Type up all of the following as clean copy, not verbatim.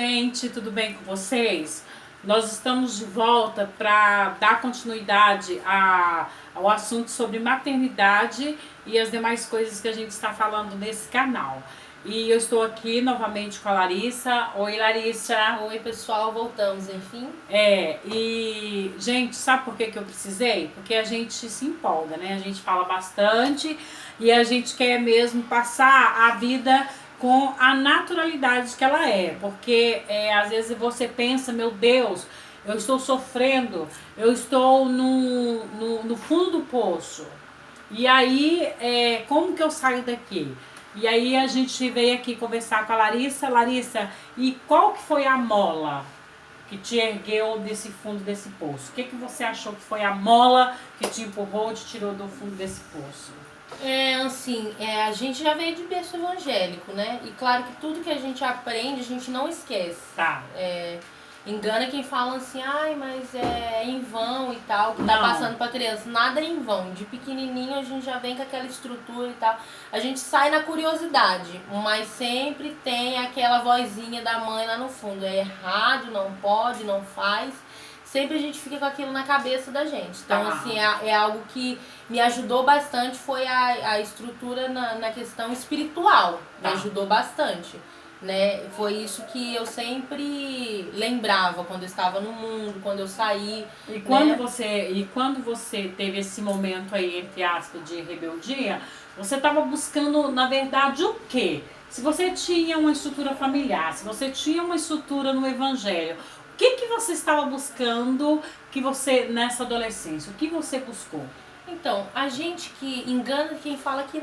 Gente, tudo bem com vocês? Nós estamos de volta para dar continuidade ao assunto sobre maternidade e as demais coisas que a gente está falando nesse canal. E eu estou aqui novamente com a Larissa. Oi, Larissa. Oi, pessoal, voltamos, enfim. E gente, sabe por que eu precisei? Porque a gente se empolga, né? A gente fala bastante e a gente quer mesmo passar a vida com a naturalidade que ela é, porque às vezes você pensa, meu Deus, eu estou sofrendo, eu estou no fundo do poço, e aí como que eu saio daqui? E aí a gente veio aqui conversar com a Larissa. Larissa, e qual que foi a mola que te ergueu desse fundo desse poço? O que você achou que foi a mola que te empurrou, te tirou do fundo desse poço? A gente já veio de berço evangélico, né? E claro que tudo que a gente aprende, a gente não esquece. Tá. Engana quem fala assim, ai, mas é em vão e tal, que tá passando pra criança. Nada é em vão. De pequenininho a gente já vem com aquela estrutura e tal. A gente sai na curiosidade, mas sempre tem aquela vozinha da mãe lá no fundo. É errado, não pode, não faz. Sempre a gente fica com aquilo na cabeça da gente. Então, assim, é algo que me ajudou bastante, foi a estrutura na questão espiritual. Me ajudou bastante, né? Foi isso que eu sempre lembrava quando eu estava no mundo, quando eu saí. E quando você teve esse momento aí, entre aspas, de rebeldia, você estava buscando, na verdade, o quê? Se você tinha uma estrutura familiar, se você tinha uma estrutura no evangelho, o que você estava buscando nessa adolescência? O que você buscou? Então, a gente que engana quem fala que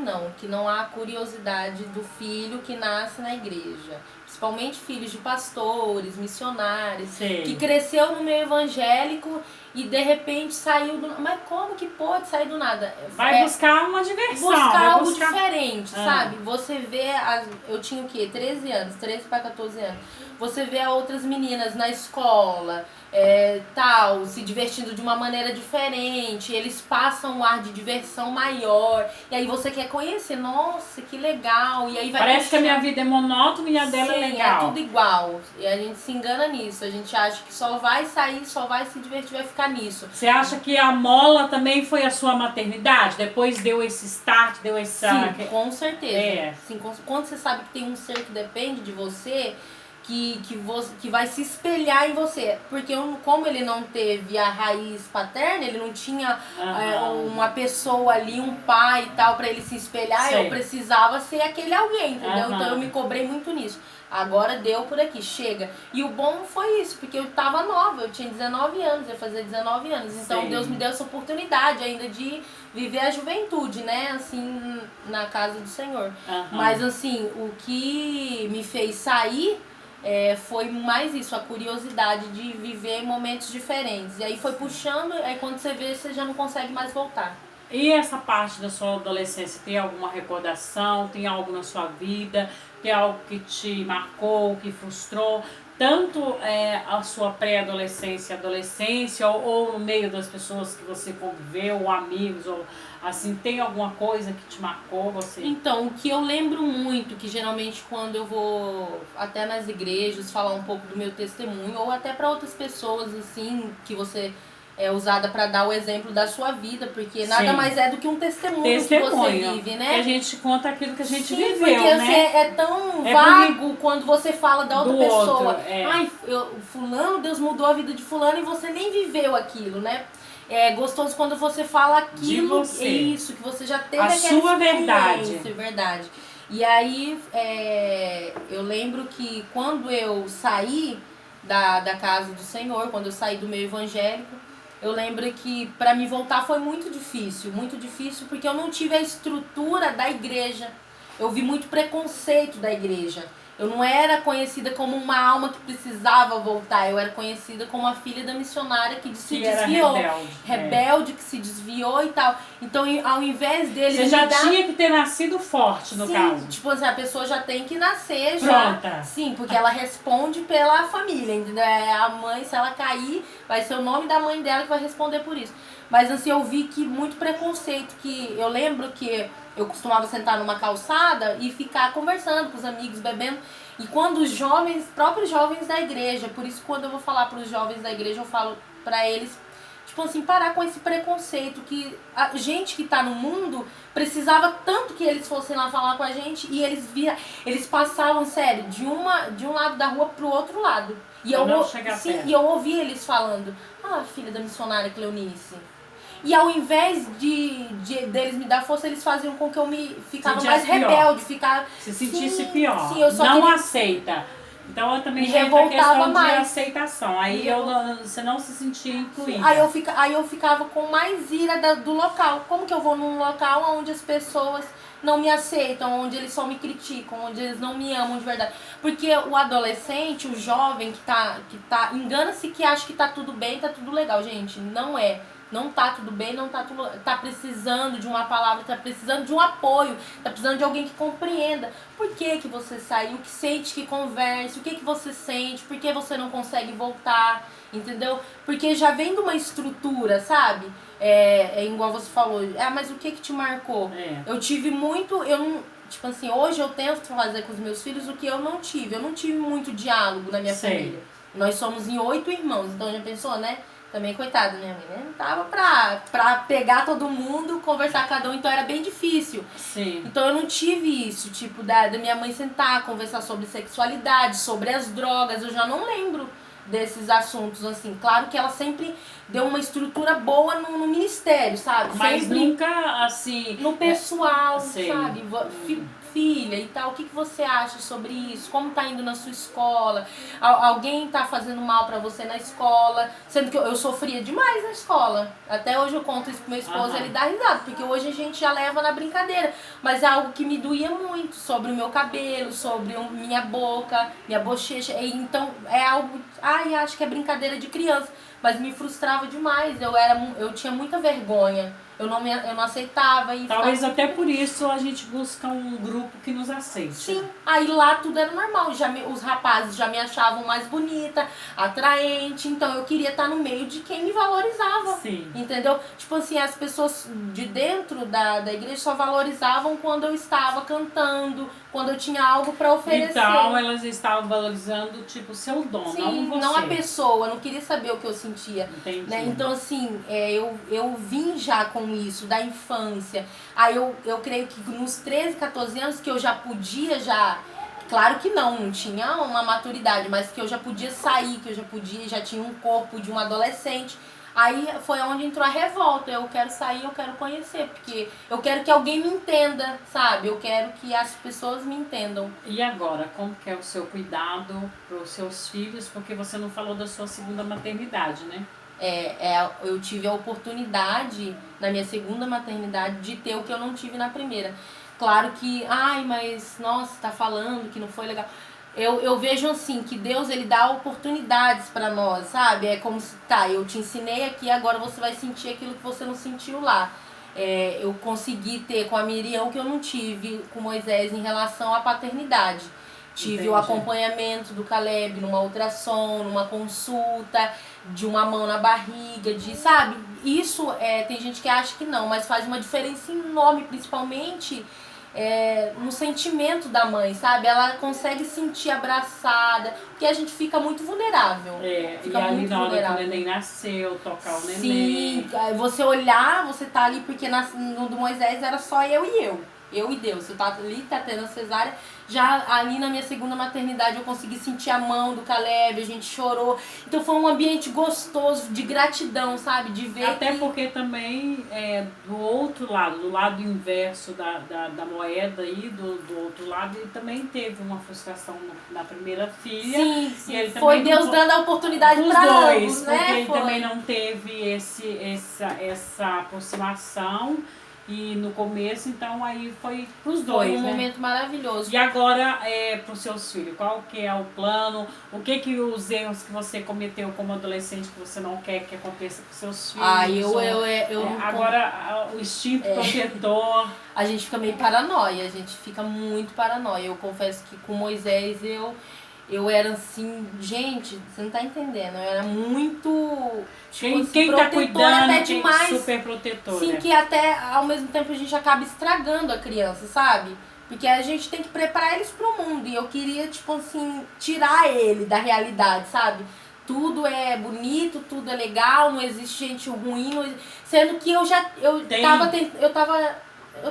não há curiosidade do filho que nasce na igreja. Principalmente filhos de pastores, missionários, que cresceu no meio evangélico e de repente saiu do nada. Mas como que pode sair do nada? Vai buscar uma diversão. Buscar algo diferente, sabe? Você vê, eu tinha o quê? 13 anos, 13 para 14 anos. Você vê outras meninas na escola, se divertindo de uma maneira diferente, eles passam um ar de diversão maior, e aí você quer conhecer, nossa, que legal, e aí vai parece que a minha vida é monótona e a dela é legal. É tudo igual, e a gente se engana nisso, a gente acha que só vai sair, só vai se divertir, vai ficar nisso. Você acha que a mola também foi a sua maternidade? Depois deu esse start, deu essa... Sim, com certeza. Sim, quando você sabe que tem um ser que depende de você, que vai se espelhar em você. Porque como ele não teve a raiz paterna, ele não tinha uma pessoa ali, um pai e tal, pra ele se espelhar, eu precisava ser aquele alguém, entendeu? Então eu me cobrei muito nisso. Agora deu por aqui, chega. E o bom foi isso, porque eu tava nova, eu tinha 19 anos, eu ia fazer 19 anos. Então Deus me deu essa oportunidade ainda de viver a juventude, né? Assim, na casa do Senhor. Mas assim, o que me fez sair foi mais isso, a curiosidade de viver momentos diferentes. E aí foi puxando, aí quando você vê, você já não consegue mais voltar. E essa parte da sua adolescência, tem alguma recordação? Tem algo na sua vida? Tem algo que te marcou, que frustrou? Tanto a sua pré-adolescência, adolescência, ou no meio das pessoas que você conviveu, ou amigos, ou assim, tem alguma coisa que te marcou você? Então, o que eu lembro muito, que geralmente quando eu vou até nas igrejas falar um pouco do meu testemunho, ou até para outras pessoas, assim, que você é usada para dar o exemplo da sua vida, porque nada mais é do que um testemunho que você vive, né? Que a gente conta aquilo que a gente viveu, porque né? É tão vago quando você fala da outra pessoa. Ai, fulano, Deus mudou a vida de fulano e você nem viveu aquilo, né? É gostoso quando você fala aquilo, isso, que você já teve aquela sua verdade. E aí, eu lembro que quando eu saí da casa do Senhor, quando eu saí do meio evangélico, eu lembro que para me voltar foi muito difícil, porque eu não tive a estrutura da igreja. Eu vi muito preconceito da igreja. Eu não era conhecida como uma alma que precisava voltar. Eu era conhecida como a filha da missionária que se desviou. Rebelde, que se desviou e tal. Então, ao invés dele... Você já tinha que ter nascido forte, no caso. Tipo assim, a pessoa já tem que nascer pronta. Sim, porque ela responde pela família, entendeu? A mãe, se ela cair, vai ser o nome da mãe dela que vai responder por isso. Mas assim, eu vi que muito preconceito, que eu lembro que eu costumava sentar numa calçada e ficar conversando com os amigos, bebendo. E quando os jovens, próprios jovens da igreja, por isso quando eu vou falar para os jovens da igreja, eu falo para eles, tipo assim, parar com esse preconceito, que a gente que tá no mundo precisava tanto que eles fossem lá falar com a gente, e eles passavam, sério, de um lado da rua pro outro lado. E eu ouvi eles falando, filha da missionária Cleonice. E ao invés deles me dar força, eles faziam com que eu ficava mais rebelde, se sentisse pior. Sim, eu só não aceita. Então eu também me revoltava mais. De aceitação. Aí você não se sentia incluída. Aí eu ficava com mais ira do local. Como que eu vou num local onde as pessoas não me aceitam, onde eles só me criticam, onde eles não me amam de verdade? Porque o adolescente, o jovem que tá engana-se que acha que tá tudo bem, tá tudo legal. Gente, não é. Não tá tudo bem, não tá tudo... Tá precisando de uma palavra, tá precisando de um apoio, tá precisando de alguém que compreenda. Por que que você saiu, que sente, que converse, o que que você sente, por que você não consegue voltar, entendeu? Porque já vem de uma estrutura, sabe? É igual você falou, mas o que que te marcou? Eu tive muito... Tipo assim, hoje eu tento fazer com os meus filhos o que eu não tive. Eu não tive muito diálogo na minha família. Nós somos em 8 irmãos, então já pensou, né? Também, coitada, minha mãe, né? Não tava pra pegar todo mundo, conversar com cada um, então era bem difícil. Sim. Então eu não tive isso, tipo, da minha mãe sentar, conversar sobre sexualidade, sobre as drogas, eu já não lembro desses assuntos, assim. Claro que ela sempre deu uma estrutura boa no ministério, sabe? Mas sempre nunca, assim... no pessoal, sabe? Filha e tal, o que você acha sobre isso? Como tá indo na sua escola? Alguém tá fazendo mal pra você na escola? Sendo que eu sofria demais na escola. Até hoje eu conto isso pro meu esposo, ele dá risada, porque hoje a gente já leva na brincadeira. Mas é algo que me doía muito, sobre o meu cabelo, sobre minha boca, minha bochecha. Então é algo, acho que é brincadeira de criança. Mas me frustrava demais, eu tinha muita vergonha. Eu não aceitava. Talvez até por isso a gente busca um grupo que nos aceite. Sim, aí lá tudo era normal. Os rapazes já me achavam mais bonita, atraente. Então eu queria estar no meio de quem me valorizava. Sim. Entendeu? Tipo assim, as pessoas de dentro da igreja só valorizavam quando eu estava cantando, quando eu tinha algo para oferecer. Então elas estavam valorizando, tipo, o seu dom, sim, não você. Não a pessoa, não queria saber o que eu sentia. Entendi. Né? Então, assim, eu vim já com isso, da infância. Aí eu creio que nos 13, 14 anos que eu já podia claro que não tinha uma maturidade, mas que eu já podia sair, que eu já tinha um corpo de um adolescente. Aí foi onde entrou a revolta. Eu quero sair, eu quero conhecer, porque eu quero que alguém me entenda, sabe? Eu quero que as pessoas me entendam. E agora, como que é o seu cuidado para os seus filhos? Porque você não falou da sua segunda maternidade, né? Eu tive a oportunidade, na minha segunda maternidade, de ter o que eu não tive na primeira. Claro que, mas, nossa, tá falando que não foi legal. Eu vejo assim, que Deus, ele dá oportunidades pra nós, sabe? É como se, eu te ensinei aqui, agora você vai sentir aquilo que você não sentiu lá. Eu consegui ter com a Miriam o que eu não tive com Moisés em relação à paternidade. Tive Entendi. O acompanhamento do Caleb numa ultrassom, numa consulta, de uma mão na barriga, sabe? Isso, tem gente que acha que não, mas faz uma diferença enorme, principalmente no sentimento da mãe, sabe? Ela consegue sentir abraçada, porque a gente fica muito vulnerável. Fica e ali na hora que o neném nasceu, tocar o neném. Sim, você olhar, você tá ali, porque no do Moisés era só eu e Deus. Você tá ali, tá tendo a cesárea. Já ali na minha segunda maternidade eu consegui sentir a mão do Caleb, a gente chorou. Então foi um ambiente gostoso, de gratidão, sabe? De ver. Até porque também do outro lado, do lado inverso da moeda aí, do outro lado, ele também teve uma frustração na primeira filha. Sim. E ele foi Deus dando a oportunidade para ambos, né? Porque ele também não teve essa aproximação. E no começo, então, aí foi pros dois, Foi um momento maravilhoso. E agora, pros seus filhos, qual que é o plano? O que os erros que você cometeu como adolescente que você não quer que aconteça com seus filhos? Agora, o instinto protetor. A gente fica meio paranoia, a gente fica muito paranoia. Eu confesso que com Moisés eu era assim, gente, você não tá entendendo, eu era muito quem tá cuidando, até demais, super protetora. sim, que até ao mesmo tempo a gente acaba estragando a criança, sabe? Porque a gente tem que preparar eles pro mundo. E eu queria, tipo assim, tirar ele da realidade, sabe? Tudo é bonito, tudo é legal, não existe gente ruim, sendo que eu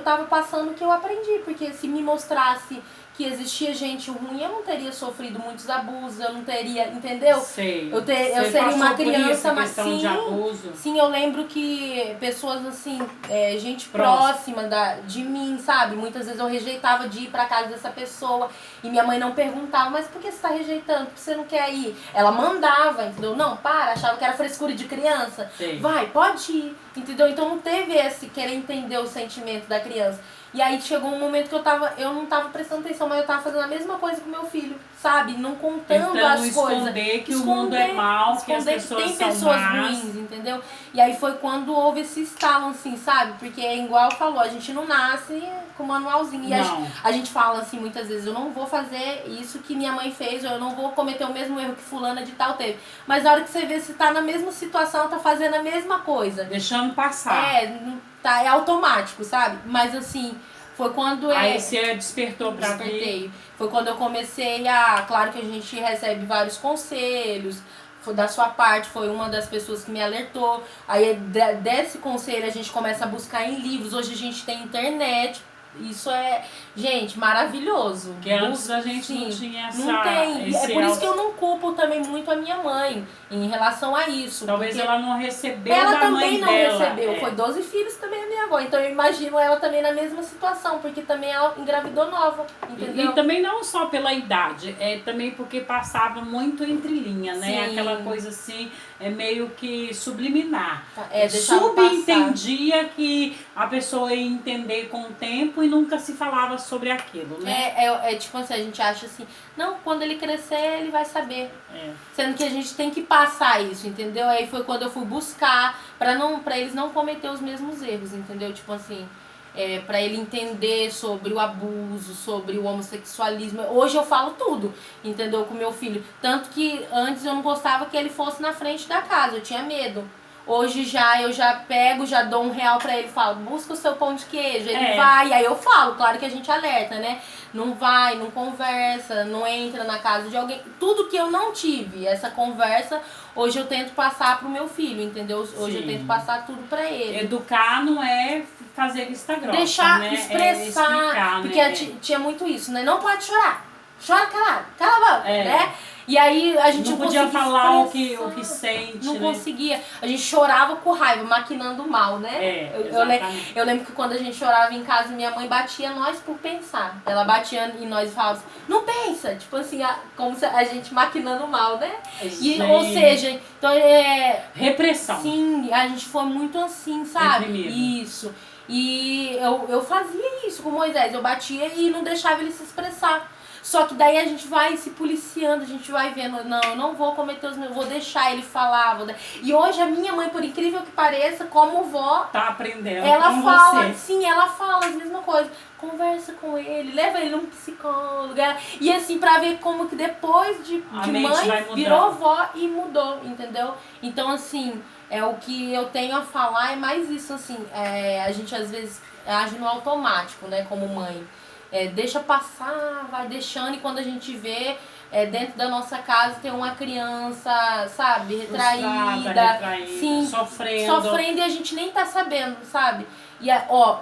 tava passando o que eu aprendi, porque se me mostrasse que existia gente ruim, eu não teria sofrido muitos abusos, eu não teria, entendeu? Sei. Eu seria uma criança, mas sim, de abuso. sim, eu lembro que pessoas assim, gente próxima de mim, sabe? Muitas vezes eu rejeitava de ir pra casa dessa pessoa e minha mãe não perguntava, mas por que você tá rejeitando? Por que você não quer ir? Ela mandava, entendeu? Não, para, achava que era frescura de criança. Sei. Vai, pode ir, entendeu? Então não teve esse querer entender o sentimento da criança. E aí chegou um momento que eu não tava prestando atenção, mas eu tava fazendo a mesma coisa com meu filho, sabe? Não contando as coisas. Esconder que o mundo é mau, que as pessoas tem são pessoas más. ruins, entendeu? E aí foi quando houve esse estalo, assim, sabe? Porque é igual falou, a gente não nasce com manualzinho. E a gente fala assim muitas vezes, eu não vou fazer isso que minha mãe fez, ou eu não vou cometer o mesmo erro que fulana de tal teve. Mas na hora que você vê se tá na mesma situação, tá fazendo a mesma coisa. Deixando passar. É automático, sabe? Mas assim, foi quando aí você despertou pra ver. Foi quando eu comecei claro que a gente recebe vários conselhos, da sua parte, foi uma das pessoas que me alertou. Aí desse conselho a gente começa a buscar em livros. Hoje a gente tem internet. Isso é, gente, maravilhoso. Que antes a gente não tinha essa... Não tem. É por isso que eu não culpo também muito a minha mãe em relação a isso. Talvez ela não recebeu ela da mãe dela. Ela também não recebeu. Foi 12 filhos também a minha avó. Então eu imagino ela também na mesma situação, porque também ela engravidou nova, entendeu? E também não só pela idade, também porque passava muito entre linha, né? Sim. Aquela coisa assim, meio que subliminar. Subentendia que a pessoa ia entender com o tempo e nunca se falava sobre aquilo, né? Tipo assim, a gente acha assim, não, quando ele crescer ele vai saber. Sendo que a gente tem que passar isso, entendeu? Aí foi quando eu fui buscar pra eles não cometer os mesmos erros, entendeu? Tipo assim, pra ele entender sobre o abuso, sobre o homossexualismo. Hoje eu falo tudo, entendeu? Com meu filho. Tanto que antes eu não gostava que ele fosse na frente da casa, eu tinha medo. Hoje eu já pego, já dou R$1 pra ele e falo, busca o seu pão de queijo. Ele vai, aí eu falo, claro que a gente alerta, né? Não vai, não conversa, não entra na casa de alguém. Tudo que eu não tive, essa conversa, hoje eu tento passar pro meu filho, entendeu? Hoje eu tento passar tudo pra ele. Educar não é fazer vista grossa, deixar né? expressar, explicar, porque né? Tinha muito isso, né? Não pode chorar, chora calado, cala a boca, né? E aí a gente não podia falar o que sente, não né? conseguia. A gente chorava com raiva, maquinando mal, né? Eu lembro que quando a gente chorava em casa, minha mãe batia nós por pensar. Ela batia em nós e falava assim, não pensa! Tipo assim, como se a gente maquinando mal, né? Ou seja, então repressão. Sim, a gente foi muito assim, sabe? Reprimido. Isso. E eu fazia isso com Moisés. Eu batia e não deixava ele se expressar. Só que daí a gente vai se policiando, a gente vai vendo, não, eu não vou cometer os meus, vou deixar ele falar. E hoje a minha mãe, por incrível que pareça, como vó, tá aprendendo ela com fala, você. sim, ela fala as mesmas coisas. Conversa com ele, leva ele num psicólogo. E assim, pra ver como que depois de mãe, virou vó e mudou, entendeu? Então, assim, o que eu tenho a falar é mais isso, assim, a gente às vezes age no automático, né, como mãe. Deixa passar, vai deixando, e quando a gente vê, dentro da nossa casa tem uma criança, sabe, retraída, sim, sofrendo e a gente nem tá sabendo, sabe? E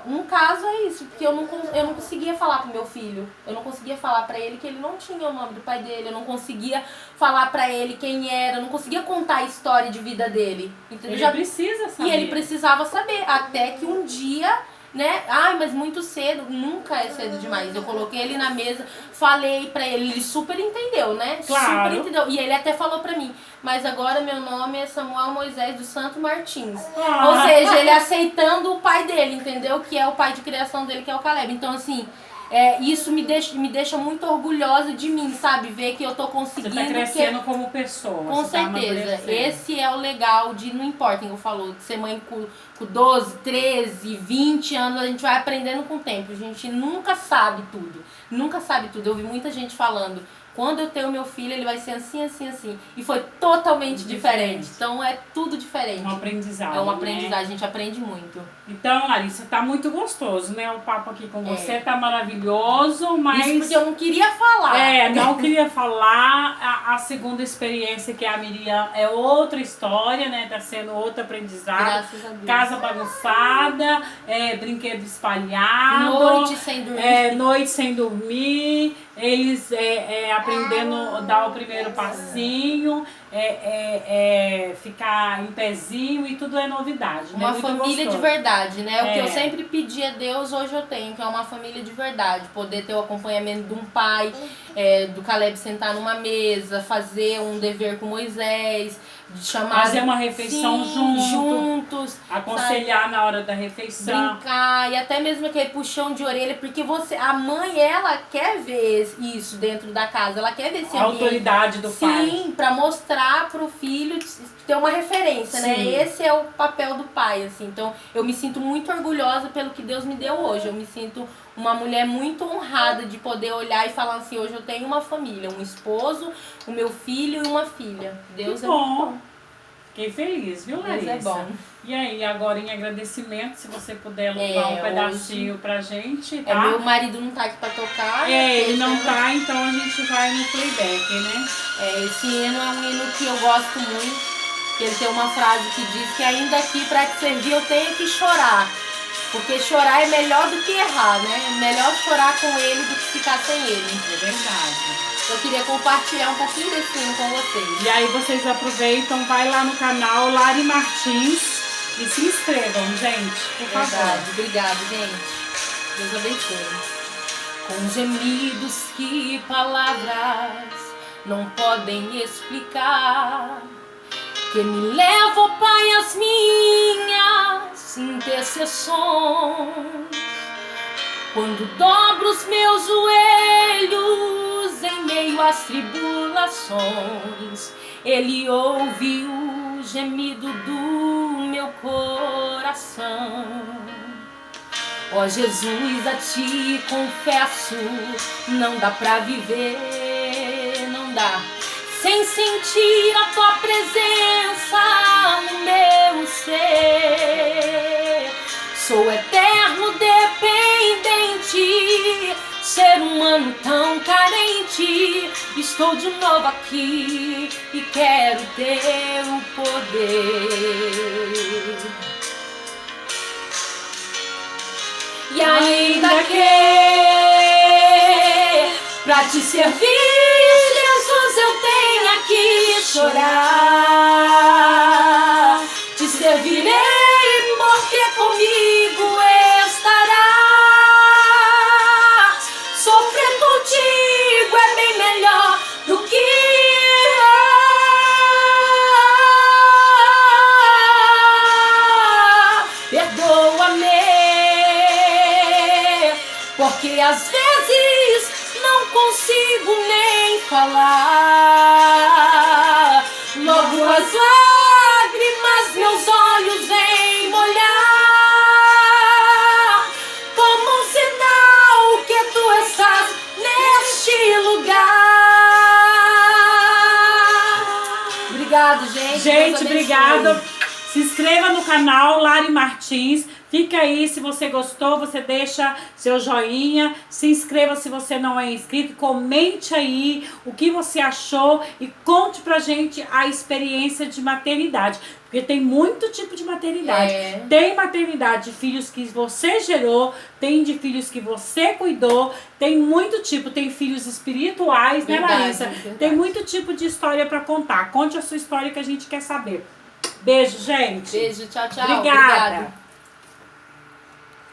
um caso é isso, porque eu não conseguia falar pro meu filho, eu não conseguia falar pra ele que ele não tinha o nome do pai dele, eu não conseguia falar pra ele quem era, eu não conseguia contar a história de vida dele, entendeu? Ele precisa saber. E ele precisava saber, até que um dia, né? Mas muito cedo, nunca é cedo demais. Eu coloquei ele na mesa, falei pra ele, ele super entendeu, né? Claro. Super entendeu. E ele até falou pra mim, mas agora meu nome é Samuel Moisés dos Santos Martins. Ou seja, ele aceitando o pai dele, entendeu? Que é o pai de criação dele, que é o Caleb. Então, assim, isso me deixa muito orgulhosa de mim, sabe? Ver que eu tô conseguindo. Você tá crescendo como pessoa. Com certeza. Esse é o legal de, não importa, como eu falou, de ser mãe com 12, 13, 20 anos, a gente vai aprendendo com o tempo. A gente nunca sabe tudo. Nunca sabe tudo. Eu vi muita gente falando, quando eu tenho meu filho, ele vai ser assim, assim, assim. E foi totalmente diferente. Então é tudo diferente. Um aprendizado. É um aprendizado, a gente aprende muito. Então, Larissa, tá muito gostoso, né? O papo aqui com você tá maravilhoso, mas... Isso porque eu não queria falar. Não queria falar. A segunda experiência, que é a Miriam, é outra história, né? Tá sendo outro aprendizado. Graças a Deus. Casa bagunçada, brinquedo espalhado. Noite sem dormir. Eles aprendendo a dar o primeiro passinho, ficar em pezinho, e tudo é novidade. Uma né? família gostoso. de verdade, né? O que eu sempre pedi a Deus, hoje eu tenho, que é uma família de verdade. Poder ter o acompanhamento de um pai, do Caleb sentar numa mesa, fazer um dever com Moisés, fazer uma refeição juntos, aconselhar, sabe? Na hora da refeição, brincar, e até mesmo aquele puxão de orelha, porque a mãe, ela quer ver isso dentro da casa, ela quer ver esse a autoridade do pai. Sim, pra mostrar pro filho ter uma referência, né? Esse é o papel do pai, assim. Então, eu me sinto muito orgulhosa pelo que Deus me deu hoje. Eu me sinto uma mulher muito honrada de poder olhar e falar assim, hoje eu tenho uma família, um esposo, o meu filho e uma filha. Deus é muito bom. Fiquei feliz, viu, Larissa? Deus é bom. E aí, agora em agradecimento, se você puder louvar um pedacinho hoje, pra gente, tá? Meu marido não tá aqui pra tocar. Ele não tá, então a gente vai no playback, né? Esse hino é um hino que eu gosto muito. Ele tem uma frase que diz que ainda aqui pra te servir eu tenho que chorar. Porque chorar é melhor do que errar, né? É melhor chorar com ele do que ficar sem ele. É verdade. Eu queria compartilhar um pouquinho desse hino com vocês. E aí vocês aproveitam, vai lá no canal Lari Martins e se inscrevam, gente, por favor. Obrigado, gente. Deus abençoe. Com gemidos que palavras não podem explicar, que me leva, ó Pai, às minhas intercessões. Quando dobro os meus joelhos em meio às tribulações, Ele ouve o gemido do meu coração. Ó Jesus, a Ti confesso, não dá pra viver, não dá, sem sentir a Tua presença no meu ser. Sou eterno dependente, ser humano tão carente. Estou de novo aqui e quero ter o poder. E ainda que pra Te servir, Jesus, eu tenha que chorar. Te servirei porque comigo estará. Sofrer contigo é bem melhor do que perdoa-me, porque às vezes não consigo nem falar. Logo as lágrimas meus olhos vêm molhar, como um sinal que Tu estás neste lugar. Obrigado, gente. Gente, obrigada. Se inscreva no canal Lari Martins. Fica aí, se você gostou, você deixa seu joinha, se inscreva se você não é inscrito, comente aí o que você achou e conte pra gente a experiência de maternidade, porque tem muito tipo de maternidade. Tem maternidade de filhos que você gerou, tem de filhos que você cuidou, tem muito tipo, tem filhos espirituais, verdade, né, Larissa? Verdade. Tem muito tipo de história pra contar. Conte a sua história que a gente quer saber. Beijo, gente. Beijo, tchau, tchau. Obrigada.